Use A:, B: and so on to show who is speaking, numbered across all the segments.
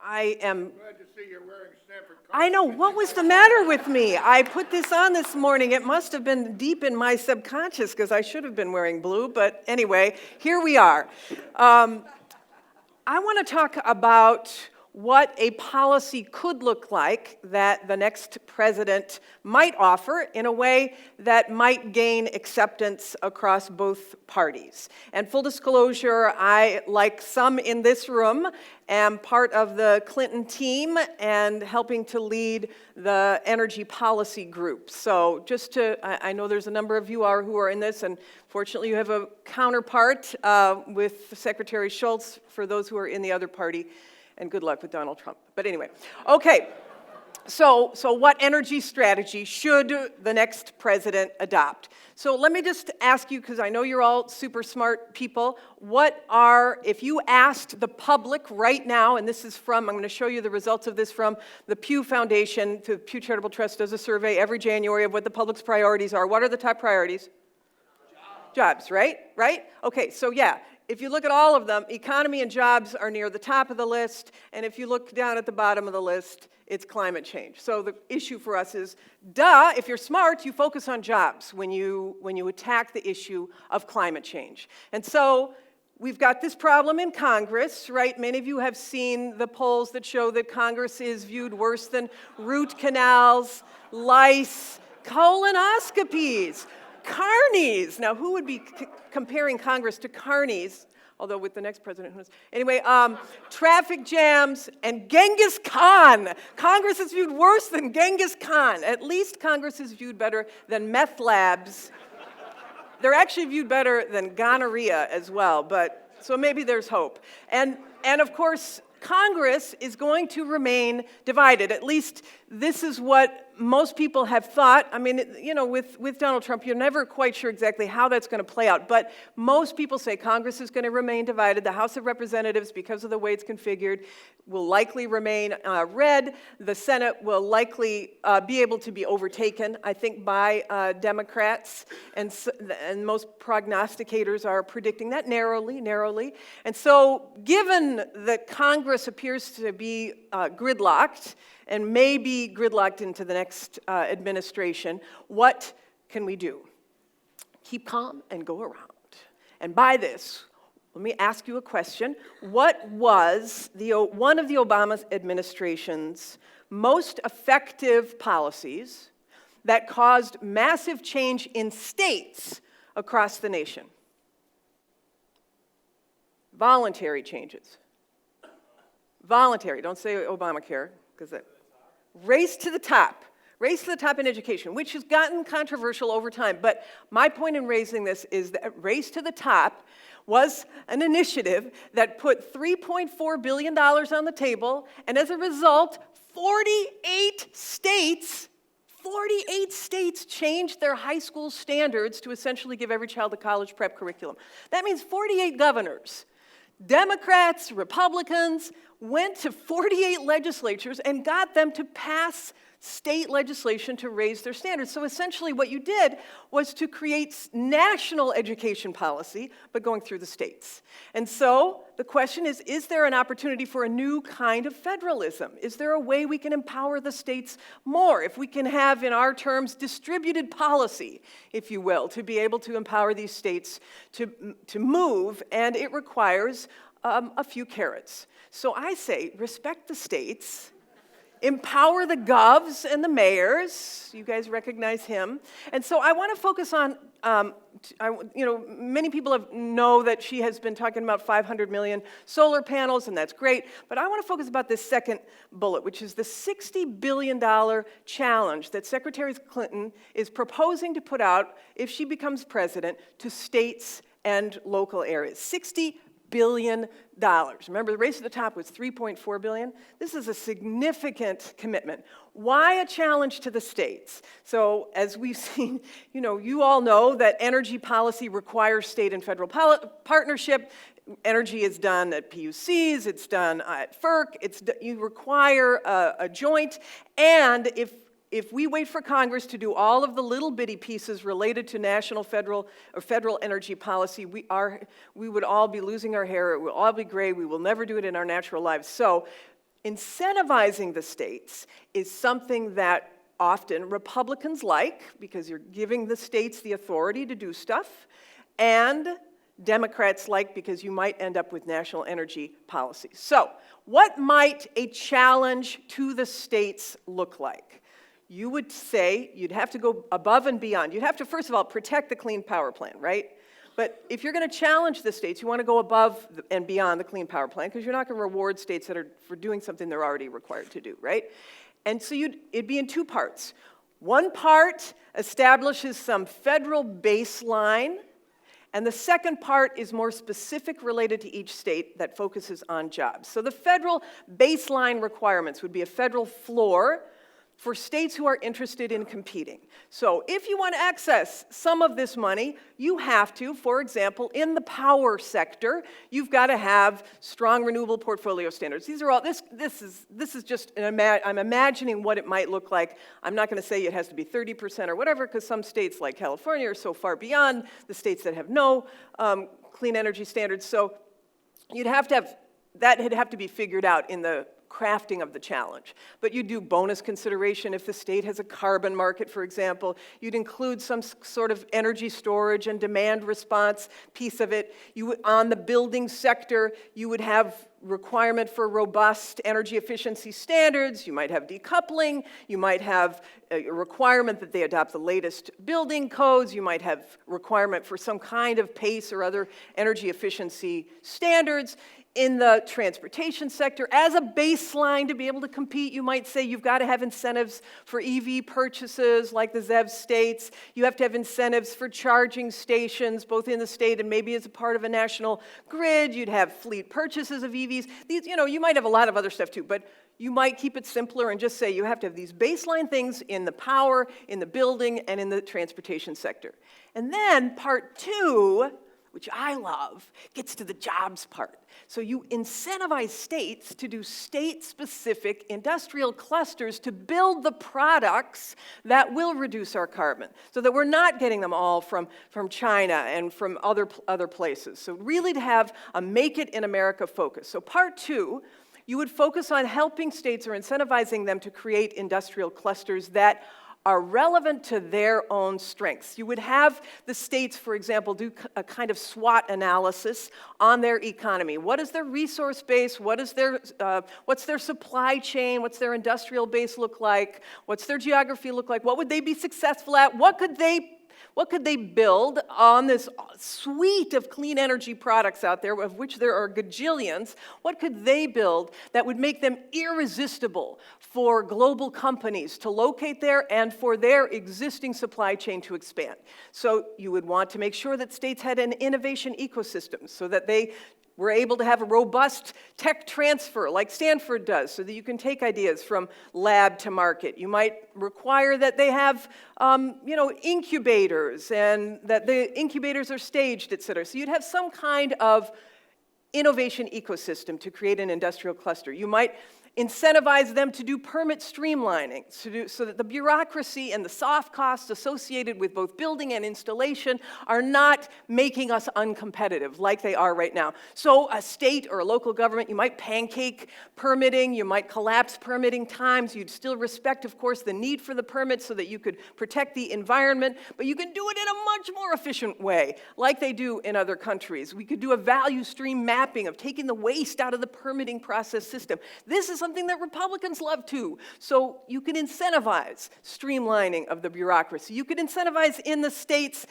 A: I am...
B: Glad to see you're wearing Stanford.
A: I know, what was the matter with me? I put this on this morning. It must have been deep in my subconscious because I should have been wearing blue, but anyway, here we are. I want to talk about what a policy could look like that the next president might offer in a way that might gain acceptance across both parties. And full disclosure, I, like some in this room, am part of the Clinton team and helping to lead the energy policy group. So just to, I know there's a number of you who are in this, and fortunately you have a counterpart with Secretary Schultz for those who are in the other party. And good luck with Donald Trump. But anyway, okay, so what energy strategy should the next president adopt? So let me just ask you, because I know you're all super smart people, if you asked the public right now, and this is from, I'm going to show you the results of this from the Pew Foundation, the Pew Charitable Trust does a survey every January of what the public's priorities are. What are the top priorities? Jobs, right? Right? Okay, so yeah. If you look at all of them, economy and jobs are near the top of the list, and if you look down at the bottom of the list, it's climate change. So the issue for us is, if you're smart, you focus on jobs when you attack the issue of climate change. And so we've got this problem in Congress, right? Many of you have seen the polls that show that Congress is viewed worse than root canals, lice, colonoscopies, carnies. Now, who would be comparing Congress to carnies? Although with the next president, who knows? Anyway, traffic jams and Genghis Khan. Congress is viewed worse than Genghis Khan. At least Congress is viewed better than meth labs. They're actually viewed better than gonorrhea as well, but so maybe there's hope. And of course, Congress is going to remain divided. At least this is what most people have thought. I mean, you know, with Donald Trump, you're never quite sure exactly how that's going to play out. But most people say Congress is going to remain divided. The House of Representatives, because of the way it's configured, will likely remain red. The Senate will likely be able to be overtaken, I think, by Democrats. And most prognosticators are predicting that narrowly. And so given that Congress appears to be gridlocked, and maybe gridlocked into the next administration, what can we do? Keep calm and go around. And by this, let me ask you a question. What was one of the Obama administration's most effective policies that caused massive change in states across the nation? Voluntary changes. Voluntary, don't say Obamacare, because that... Race to the top in education, which has gotten controversial over time. But my point in raising this is that Race to the Top was an initiative that put $3.4 billion on the table, and as a result, 48 states changed their high school standards to essentially give every child a college prep curriculum. That means 48 governors, Democrats, Republicans, went to 48 legislatures and got them to pass state legislation to raise their standards. So essentially what you did was to create national education policy, but going through the states. And so the question is there an opportunity for a new kind of federalism? Is there a way we can empower the states more? If we can have, in our terms, distributed policy, if you will, to be able to empower these states to move, and it requires a few carrots. So I say, respect the states, empower the govs and the mayors. You guys recognize him. And so I want to focus on, many people know that she has been talking about 500 million solar panels, and that's great. But I want to focus about this second bullet, which is the $60 billion challenge that Secretary Clinton is proposing to put out, if she becomes president, to states and local areas. $60 billion. Remember, the Race to the Top was $3.4 billion. This is a significant commitment. Why a challenge to the states? So as we've seen, you all know that energy policy requires state and federal partnership. Energy is done at PUCs, it's done at FERC, you require a joint, and if we wait for Congress to do all of the little bitty pieces related to national, federal energy policy, we would all be losing our hair, it will all be gray, we will never do it in our natural lives. So Incentivizing the states is something that often Republicans like, because you're giving the states the authority to do stuff, and Democrats like because you might end up with national energy policy. So, what might a challenge to the states look like? You would say you'd have to go above and beyond. You'd have to, first of all, protect the Clean Power Plan, right? But if you're going to challenge the states, you want to go above and beyond the Clean Power Plan, because you're not going to reward states that are for doing something they're already required to do, right? And so it'd be in two parts. One part establishes some federal baseline, and the second part is more specific, related to each state, that focuses on jobs. So the federal baseline requirements would be a federal floor for states who are interested in competing. So if you want to access some of this money, you have to, for example, in the power sector, you've got to have strong renewable portfolio standards. These are all, this is just, I'm imagining what it might look like. I'm not going to say it has to be 30% or whatever, because some states like California are so far beyond the states that have no clean energy standards. So you'd have to have, that'd have to be figured out in the crafting of the challenge. But you do bonus consideration if the state has a carbon market, for example. You'd include some sort of energy storage and demand response piece of it. On the building sector, you would have requirement for robust energy efficiency standards. You might have decoupling. You might have a requirement that they adopt the latest building codes. You might have requirement for some kind of PACE or other energy efficiency standards. In the transportation sector, as a baseline to be able to compete, you might say you've got to have incentives for EV purchases, like the ZEV states. You have to have incentives for charging stations, both in the state and maybe as a part of a national grid. You'd have fleet purchases of EVs. These, you might have a lot of other stuff too, but you might keep it simpler and just say you have to have these baseline things in the power, in the building, and in the transportation sector. And then part two, which I love, gets to the jobs part. So you incentivize states to do state-specific industrial clusters to build the products that will reduce our carbon, so that we're not getting them all from China and from other places. So really to have a Make It in America focus. So part two, you would focus on helping states or incentivizing them to create industrial clusters that are relevant to their own strengths. You would have the states, for example, do a kind of SWOT analysis on their economy. What is their resource base? What's their supply chain? What's their industrial base look like? What's their geography look like? What would they be successful at? What could they build on this suite of clean energy products out there, of which there are gajillions? What could they build that would make them irresistible for global companies to locate there and for their existing supply chain to expand? So you would want to make sure that states had an innovation ecosystem so that they were able to have a robust tech transfer like Stanford does, so that you can take ideas from lab to market. You might require that they have incubators, and that the incubators are staged, et cetera. So you'd have some kind of innovation ecosystem to create an industrial cluster. You might incentivize them to do permit streamlining so that the bureaucracy and the soft costs associated with both building and installation are not making us uncompetitive like they are right now. So a state or a local government, you might pancake permitting, you might collapse permitting times, you'd still respect, of course, the need for the permit so that you could protect the environment, but you can do it in a much more efficient way, like they do in other countries. We could do a value stream mapping of taking the waste out of the permitting process system. This is something that Republicans love too. So you can incentivize streamlining of the bureaucracy. You could incentivize in the states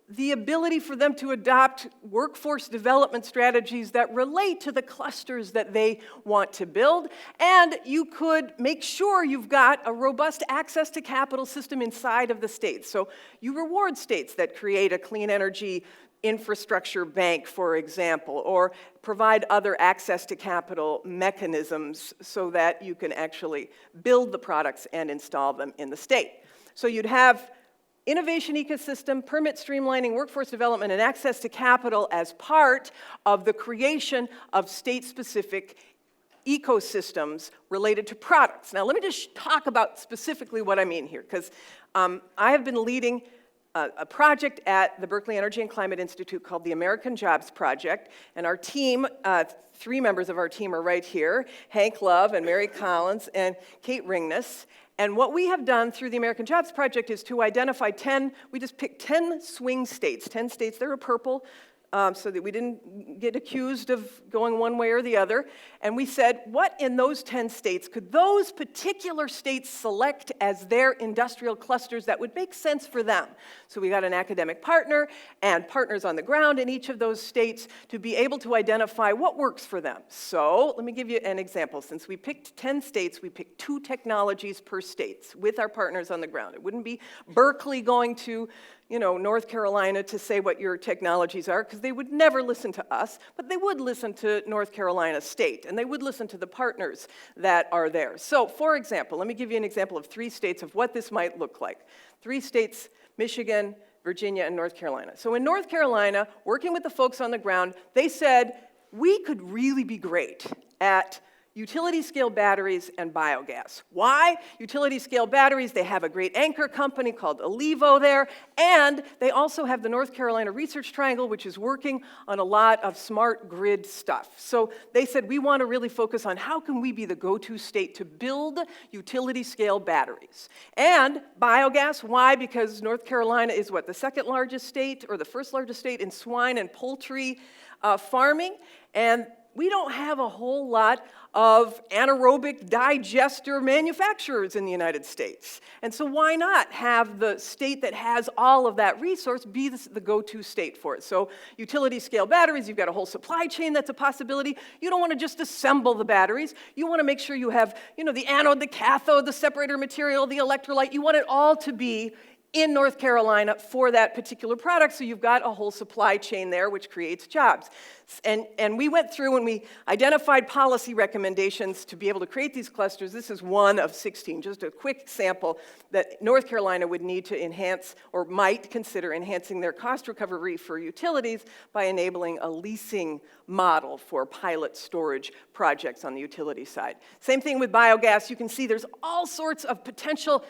A: the ability for them to adopt workforce development strategies that relate to the clusters that they want to build. And you could make sure you've got a robust access to capital system inside of the states. So you reward states that create a clean energy infrastructure bank, for example, or provide other access to capital mechanisms so that you can actually build the products and install them in the state. So you'd have innovation ecosystem, permit streamlining, workforce development, and access to capital as part of the creation of state-specific ecosystems related to products. Now, let me just talk about specifically what I mean here, because I have been leading a project at the Berkeley Energy and Climate Institute called the American Jobs Project, and our team, 3 members of our team are right here, Hank Love and Mary Collins and Kate Ringness. And what we have done through the American Jobs Project is to identify 10, we just picked 10 swing states, 10 states that are purple, so that we didn't get accused of going one way or the other. And we said, what in those 10 states could those particular states select as their industrial clusters that would make sense for them? So we got an academic partner and partners on the ground in each of those states to be able to identify what works for them. So let me give you an example. Since we picked 10 states, we picked 2 technologies per state with our partners on the ground. It wouldn't be Berkeley going to North Carolina to say what your technologies are, because they would never listen to us, but they would listen to North Carolina State, and they would listen to the partners that are there. So, for example, let me give you an example of 3 states of what this might look like. 3 states, Michigan, Virginia, and North Carolina. So in North Carolina, working with the folks on the ground, they said, we could really be great at utility-scale batteries and biogas. Why? Utility-scale batteries, they have a great anchor company called Alivo there, and they also have the North Carolina Research Triangle, which is working on a lot of smart grid stuff. So they said, we want to really focus on how can we be the go-to state to build utility-scale batteries. And biogas, why? Because North Carolina is what, the 2nd largest state, or the 1st largest state in swine and poultry farming, and we don't have a whole lot of anaerobic digester manufacturers in the United States. And so why not have the state that has all of that resource be the go-to state for it? So utility scale batteries, you've got a whole supply chain that's a possibility. You don't want to just assemble the batteries. You want to make sure you have, the anode, the cathode, the separator material, the electrolyte. You want it all to be in North Carolina for that particular product, so you've got a whole supply chain there, which creates jobs. And we went through and we identified policy recommendations to be able to create these clusters. This is one of 16, just a quick sample that North Carolina would need to enhance or might consider enhancing their cost recovery for utilities by enabling a leasing model for pilot storage projects on the utility side. Same thing with biogas. You can see there's all sorts of potential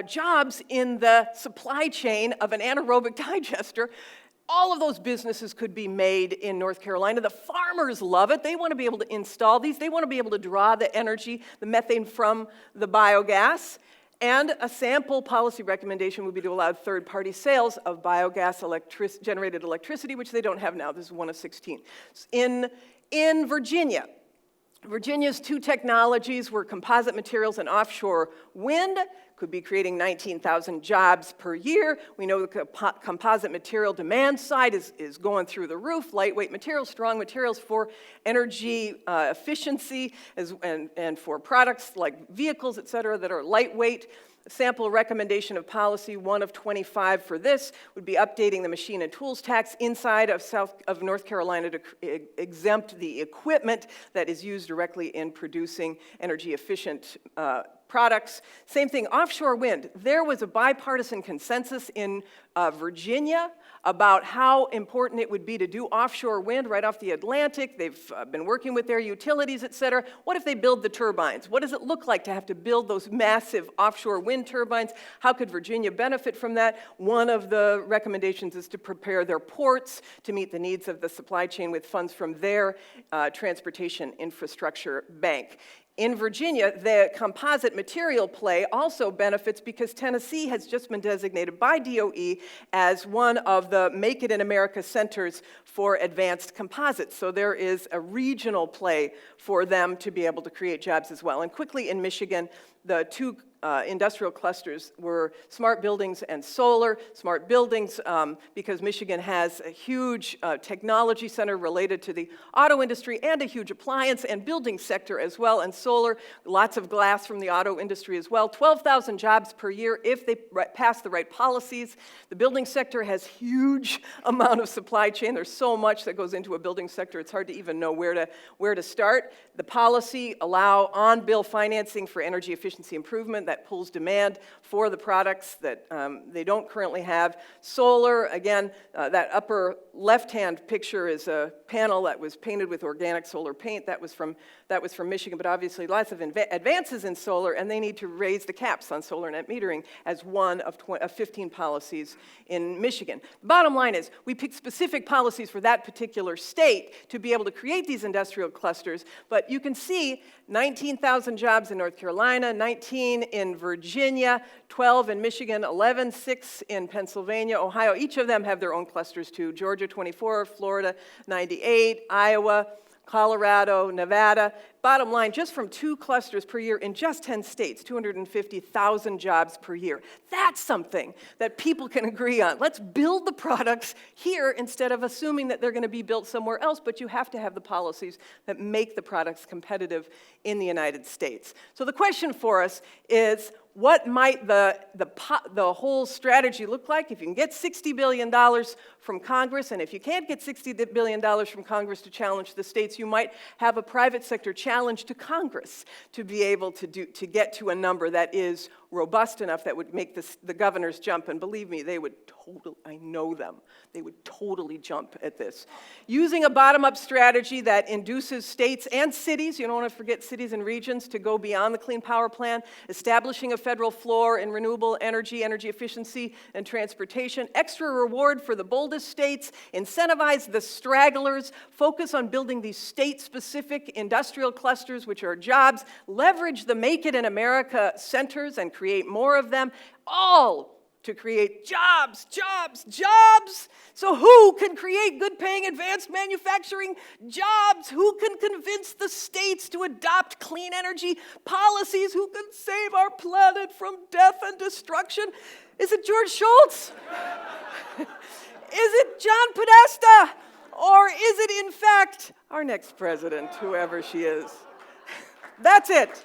A: jobs in the supply chain of an anaerobic digester. All of those businesses could be made in North Carolina. The farmers love it. They want to be able to install these. They want to be able to draw the energy, the methane from the biogas. And a sample policy recommendation would be to allow third-party sales of biogas generated electricity, which they don't have now. This is one of 16. In Virginia, Virginia's 2 technologies were composite materials and offshore wind. Could be creating 19,000 jobs per year. We know the composite material demand side is going through the roof. Lightweight materials, strong materials for energy efficiency and for products like vehicles, et cetera, that are lightweight. A sample recommendation of policy, 1 of 25 for this, would be updating the machine and tools tax inside of North Carolina to exempt the equipment that is used directly in producing energy efficient products. Same thing, offshore wind. There was a bipartisan consensus in Virginia about how important it would be to do offshore wind right off the Atlantic. They've been working with their utilities, et cetera. What if they build the turbines? What does it look like to have to build those massive offshore wind turbines? How could Virginia benefit from that? One of the recommendations is to prepare their ports to meet the needs of the supply chain with funds from their transportation infrastructure bank. In Virginia, the composite material play also benefits because Tennessee has just been designated by DOE as one of the Make It in America centers for advanced composites. So there is a regional play for them to be able to create jobs as well. And quickly in Michigan, the 2 industrial clusters were smart buildings and solar. Smart buildings, because Michigan has a huge technology center related to the auto industry and a huge appliance and building sector as well, and solar, lots of glass from the auto industry as well. 12,000 jobs per year if they pass the right policies. The building sector has huge amount of supply chain. There's so much that goes into a building sector, it's hard to even know where to start. The policy allow on-bill financing for energy efficiency improvement that pulls demand for the products that they don't currently have. Solar, again, that upper left-hand picture is a panel that was painted with organic solar paint. That That was from Michigan, but obviously lots of advances in solar, and they need to raise the caps on solar net metering as one of 15 policies in Michigan. The bottom line is, we picked specific policies for that particular state to be able to create these industrial clusters, but you can see 19,000 jobs in North Carolina, 19 in Virginia, 12 in Michigan, 11, 6 in Pennsylvania, Ohio. Each of them have their own clusters too. Georgia 24, Florida 98, Iowa, Colorado, Nevada. Bottom line, just from 2 clusters per year in just 10 states, 250,000 jobs per year. That's something that people can agree on. Let's build the products here instead of assuming that they're going to be built somewhere else, but you have to have the policies that make the products competitive in the United States. So the question for us is, what might the whole strategy look like if you can get $60 billion from Congress? And if you can't get $60 billion from Congress to challenge the states, you might have a private sector challenge to Congress to be able to get to a number that is robust enough that would make the governors jump. And believe me, they would totally, I know them, they would totally jump at this. Using a bottom-up strategy that induces states and cities, you don't want to forget cities and regions, to go beyond the Clean Power Plan, establishing a federal floor in renewable energy, energy efficiency, and transportation, extra reward for the boldest states, incentivize the stragglers, focus on building these state-specific industrial clusters, which are jobs, leverage the Make It in America centers and create more of them, all to create jobs, jobs, jobs. So who can create good-paying advanced manufacturing jobs? Who can convince the states to adopt clean energy policies? Who can save our planet from death and destruction? Is it George Shultz? Is it John Podesta? Or is it, in fact, our next president, whoever she is? That's it.